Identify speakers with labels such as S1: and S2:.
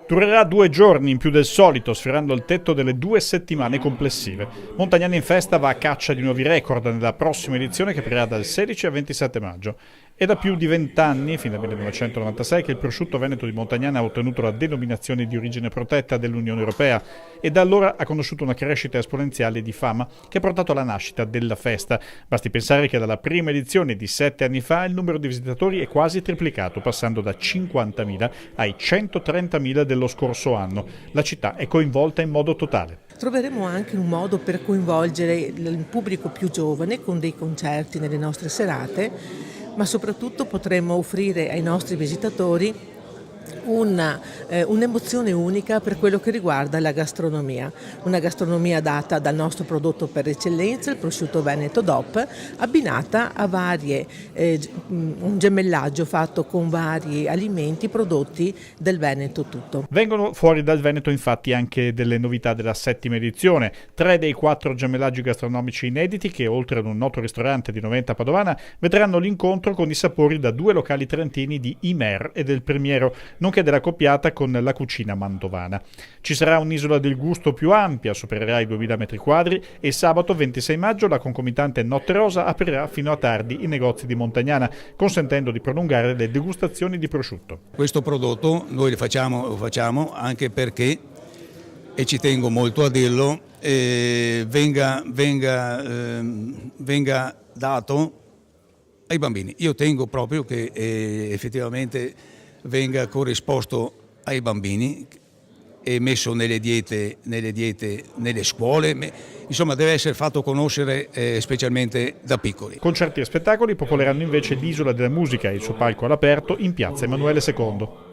S1: Durerà 2 giorni in più del solito, sfiorando il tetto delle 2 settimane complessive. Montagnana in Festa va a caccia di nuovi record nella prossima edizione che aprirà dal 16 al 27 maggio. È da più di 20 anni, fin dal 1996, che il prosciutto veneto di Montagnana ha ottenuto la denominazione di origine protetta dell'Unione Europea e da allora ha conosciuto una crescita esponenziale di fama che ha portato alla nascita della festa. Basti pensare che dalla prima edizione di 7 anni fa il numero di visitatori è quasi triplicato, passando da 50.000 ai 130.000 dello scorso anno. La città è coinvolta in modo totale.
S2: Troveremo anche un modo per coinvolgere il pubblico più giovane con dei concerti nelle nostre serate, ma soprattutto potremo offrire ai nostri visitatori un'emozione unica per quello che riguarda la gastronomia, una gastronomia data dal nostro prodotto per eccellenza, il prosciutto veneto DOP, abbinata a un gemellaggio fatto con vari alimenti prodotti del Veneto tutto.
S1: Vengono fuori dal Veneto infatti anche delle novità della 7ª edizione, 3 dei 4 gemellaggi gastronomici inediti che oltre ad un noto ristorante di Noventa Padovana vedranno l'incontro con i sapori da 2 locali trentini di Imer e del Primiero, nonché della coppiata con la cucina mantovana. Ci sarà un'isola del gusto più ampia, supererà i 2000 metri quadri e sabato 26 maggio la concomitante Notte Rosa aprirà fino a tardi i negozi di Montagnana, consentendo di prolungare le degustazioni di prosciutto.
S3: Questo prodotto noi lo facciamo anche perché, e ci tengo molto a dirlo, venga dato ai bambini. Io tengo proprio che effettivamente venga corrisposto ai bambini e messo nelle diete, nelle scuole, insomma deve essere fatto conoscere specialmente da piccoli.
S1: Concerti e spettacoli popoleranno invece l'Isola della Musica e il suo palco all'aperto in piazza Emanuele II.